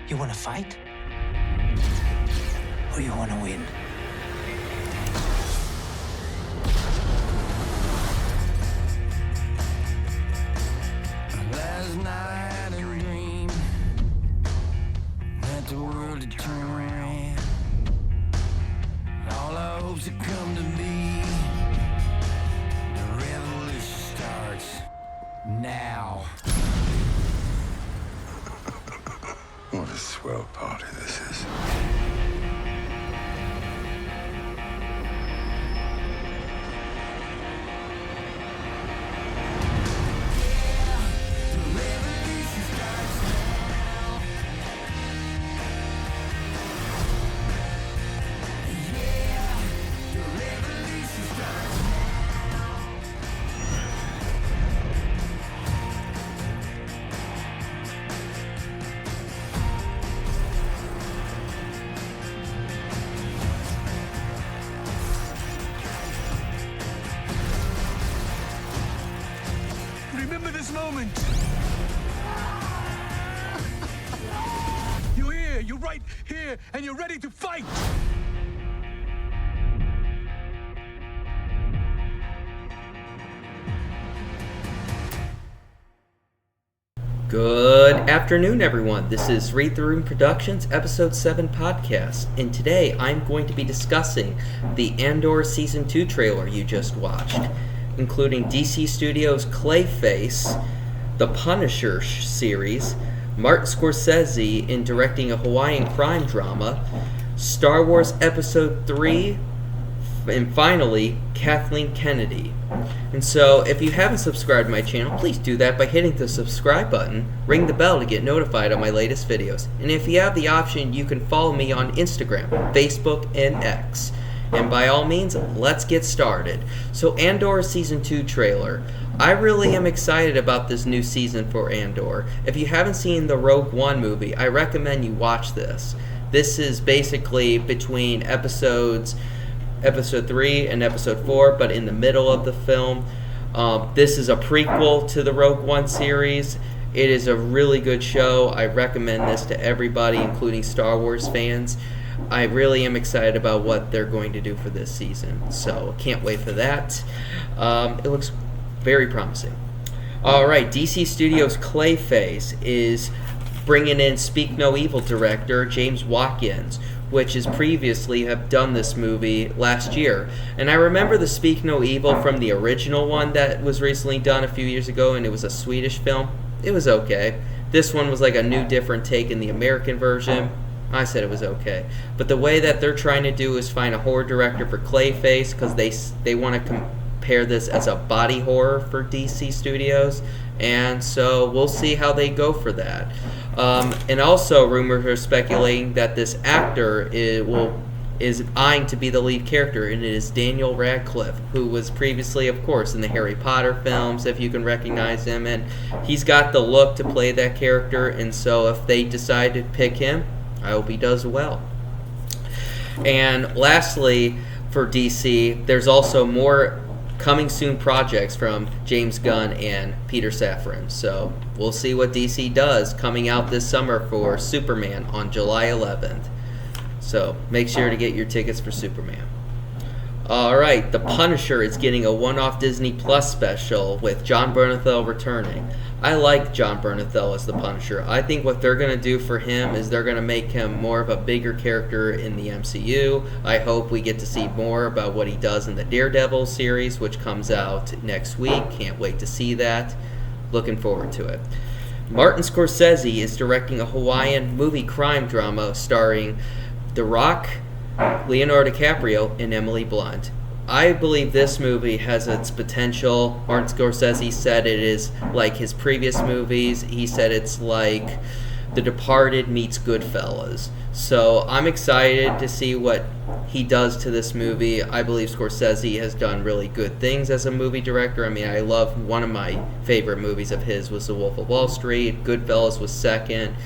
You want to fight? Or you want to win? Last night I dreamed that the world had turned around. All our hopes had come to be. The revolution starts now. What a swell party this is. Remember this moment. You're here, you're right here, and you're ready to fight. Good afternoon, everyone. This is Read the Room Productions Episode 7 podcast, and today I'm going to be discussing the Andor Season 2 trailer you just watched, including DC Studios' Clayface, the Punisher series, Martin Scorsese in directing a Hawaiian crime drama, Star Wars Episode 3, and finally, Kathleen Kennedy. And so, if you haven't subscribed to my channel, please do that by hitting the subscribe button, ring the bell to get notified of my latest videos. And if you have the option, you can follow me on Instagram, Facebook, and X. And by all means, let's get started. So, Andor Season 2 trailer. I really am excited about this new season for Andor. If you haven't seen the Rogue One movie, I recommend you watch this. This is basically between Episode 3 and Episode 4, but in the middle of the film. This is a prequel to the Rogue One series. It is a really good show. I recommend this to everybody, including Star Wars fans. I really am excited about what they're going to do for this season, so can't wait for that. It looks very promising. Alright, DC Studios' Clayface is bringing in Speak No Evil director James Watkins, which is previously have done this movie last year. And I remember the Speak No Evil from the original one that was recently done a few years ago, and it was a Swedish film. It was okay. This one was like a new, different take in the American version. I said it was okay. But the way that they're trying to do is find a horror director for Clayface, because they want to compare this as a body horror for DC Studios. And so we'll see how they go for that. And also, rumors are speculating that this actor is eyeing to be the lead character, and it is Daniel Radcliffe, who was previously, of course, in the Harry Potter films, if you can recognize him. And he's got the look to play that character, and so if they decide to pick him, I hope he does well. And lastly, for DC, there's also more coming soon projects from James Gunn and Peter Safran. So we'll see what DC does coming out this summer for Superman on July 11th. So make sure to get your tickets for Superman. Alright, The Punisher is getting a one-off Disney Plus special with Jon Bernthal returning. I like Jon Bernthal as the Punisher. I think what they're going to do for him is they're going to make him more of a bigger character in the MCU. I hope we get to see more about what he does in the Daredevil series, which comes out next week. Can't wait to see that. Looking forward to it. Martin Scorsese is directing a Hawaiian movie crime drama starring The Rock, Leonardo DiCaprio, and Emily Blunt. I believe this movie has its potential. Martin Scorsese said it is like his previous movies. He said it's like The Departed meets Goodfellas. So I'm excited to see what he does to this movie. I believe Scorsese has done really good things as a movie director. I mean, I love one of my favorite movies of his was The Wolf of Wall Street. Goodfellas was second.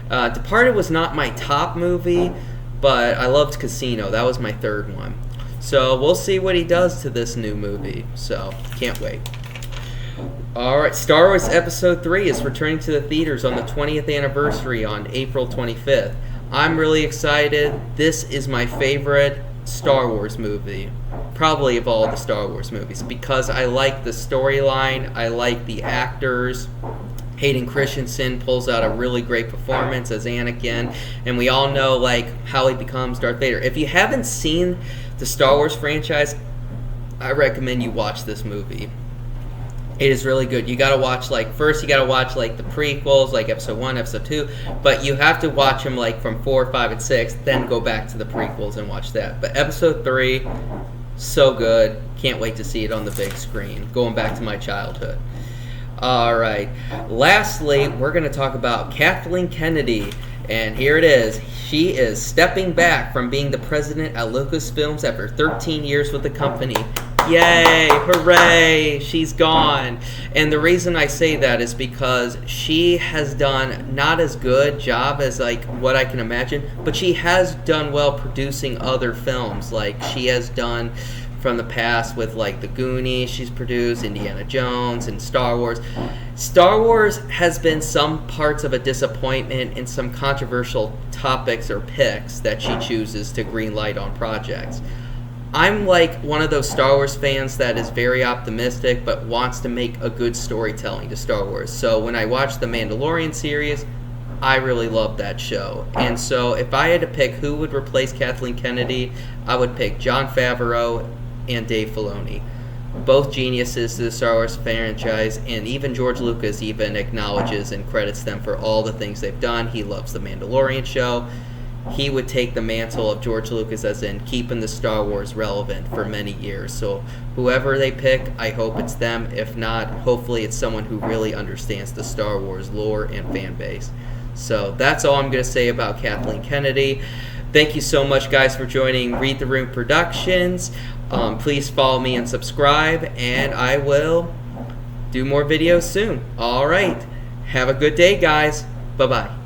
Departed was not my top movie, but I loved Casino. That was my third one. So we'll see what he does to this new movie. So can't wait. All right, Star Wars Episode 3 is returning to the theaters on the 20th anniversary on April 25th. I'm really excited. This is my favorite Star Wars movie, probably of all the Star Wars movies, because I like the storyline, I like the actors. Hayden Christensen pulls out a really great performance as Anakin, and we all know like how he becomes Darth Vader. If you haven't seen the Star Wars franchise, I recommend you watch this movie. It is really good. You gotta watch first you gotta watch the prequels, like Episode 1, Episode 2, but you have to watch them from 4, 5, and 6, then go back to the prequels and watch that. But Episode 3, so good. Can't wait to see it on the big screen. Going back to my childhood. Alright, lastly, we're going to talk about Kathleen Kennedy, and here it is. She is stepping back from being the president at Lucasfilms after 13 years with the company. Yay! Hooray! She's gone. And the reason I say that is because she has done not as good job as what I can imagine, but she has done well producing other films. She has done from the past with the Goonies, she's produced Indiana Jones and Star Wars. Star Wars has been some parts of a disappointment in some controversial topics or picks that she chooses to greenlight on projects. I'm one of those Star Wars fans that is very optimistic but wants to make a good storytelling to Star Wars. So when I watched the Mandalorian series, I really loved that show. And so if I had to pick who would replace Kathleen Kennedy, I would pick Jon Favreau and Dave Filoni. Both geniuses to the Star Wars franchise, and even George Lucas even acknowledges and credits them for all the things they've done. He loves the Mandalorian show. He would take the mantle of George Lucas as in keeping the Star Wars relevant for many years. So whoever they pick, I hope it's them. If not, hopefully it's someone who really understands the Star Wars lore and fan base. So that's all I'm going to say about Kathleen Kennedy. Thank you so much, guys, for joining Read the Room Productions. Please follow me and subscribe, and I will do more videos soon. All right. Have a good day, guys. Bye-bye.